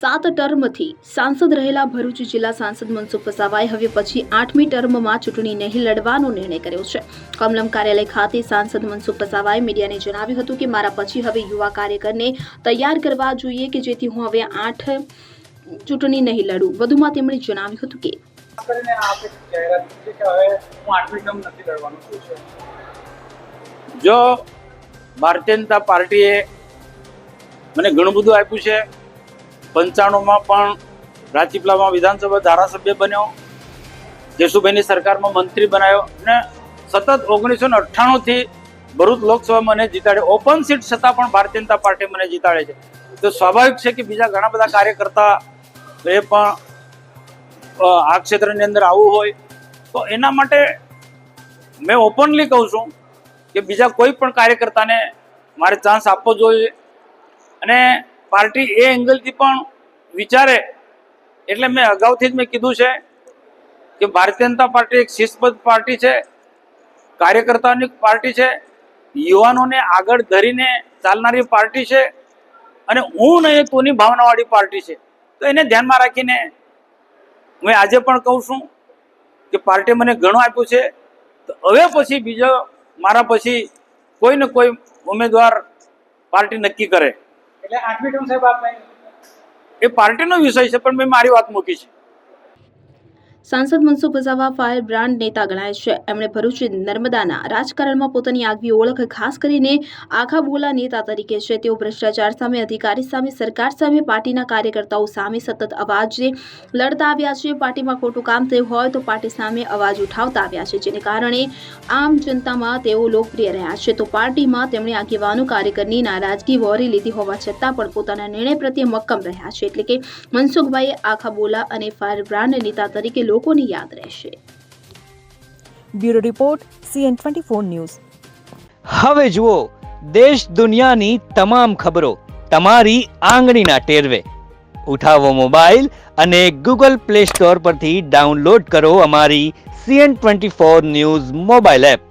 7 ટર્મથી સાંસદ રહેલા ભરૂચ જિલ્લા સાંસદ મનસુખ વસાવાએ હવે પછી 8મી ટર્મમાં ચૂંટણી નહીં લડવાનો નિર્ણય કર્યો છે। કમલમ કાર્યાલય ખાતે સાંસદ મનસુખ વસાવાએ મીડિયાને જણાવ્યું હતું કે મારા પછી હવે યુવા કાર્યકરને તૈયાર કરવા જોઈએ કે જેથી હું હવે 8 ચૂંટણી નહીં લડું। વધુમાં તેમણે જણાવ્યું હતું કે જો ભારતીય જનતા પાર્ટીએ મને ઘણું બધું આપ્યું છે। 95માં પણ રાજપીપળામાં વિધાનસભા ધારાસભ્ય બન્યો, જેસુભાઈની સરકારમાં મંત્રી બનાવ્યો અને સતત 1998 થી ભરૂચ લોકસભામાં મને જીતાડ્યો। ઓપન સીટ છતાં પણ ભારતીય જનતા પાર્ટી મને જીતાડે છે। તો સ્વાભાવિક છે કે બીજા ઘણા બધા કાર્યકર્તા એ પણ આ ક્ષેત્રની અંદર આવવું હોય તો એના માટે મેં ઓપનલી કહું છું કે બીજા કોઈ પણ કાર્યકર્તાને મારે ચાન્સ આપવો જોઈએ અને પાર્ટી એ એંગલથી પણ વિચારે। એટલે મેં અગાઉથી જ મેં કીધું છે કે ભારતીય જનતા પાર્ટી એક શિસ્તબદ્ધ પાર્ટી છે, કાર્યકર્તાઓની પાર્ટી છે, યુવાનોને આગળ ધરીને ચાલનારી પાર્ટી છે અને હું નહીં તોની ભાવનાવાળી પાર્ટી છે। તો એને ધ્યાનમાં રાખીને હું આજે પણ કહું છું કે પાર્ટી મને ઘણું આપ્યું છે, તો હવે પછી બીજો મારા પછી કોઈ ને કોઈ ઉમેદવાર પાર્ટી નક્કી કરે। એટલે 8મી ટર્મ સાહેબ આપને એ પાર્ટીનો વિષય છે, પણ મેં મારી વાત મૂકી છે। સાંસદ મનસુખ વસાવા ફાયર બ્રાન્ડ નેતા ગણાય છે। એમણે ભરૂચ નર્મદાના રાજકારણમાં પોતાની આગવી ઓળખ ખાસ કરીને આખા બોલા નેતા તરીકે છે। તેઓ ભ્રષ્ટાચાર સામે, અધિકારી સામે, સરકાર સામે, પાર્ટીના કાર્યકર્તાઓ સામે સતત અવાજે લડતા આવ્યા છે। પાર્ટીમાં ખોટું કામ થયું હોય તો પાર્ટી સામે અવાજ ઉઠાવતા આવ્યા છે, જેને કારણે આમ જનતામાં તેઓ લોકપ્રિય રહ્યા છે। તો પાર્ટીમાં તેમણે આગેવાનો કાર્યકરની નારાજગી વહોરી લીધી હોવા છતાં પણ પોતાના નિર્ણય પ્રત્યે મક્કમ રહ્યા છે। એટલે કે મનસુખભાઈ આખા બોલા અને ફાયર બ્રાન્ડ નેતા તરીકે લોકોની યાદ રહેશે। Bureau report CN24 news. હવે જુઓ દેશ દુનિયાની તમામ ખબરો તમારી આંગળીના ટેરવે। ઉઠાવો મોબાઈલ અને Google Play Store પરથી ડાઉનલોડ કરો અમારી CN24 ન્યૂઝ મોબાઈલ એપ।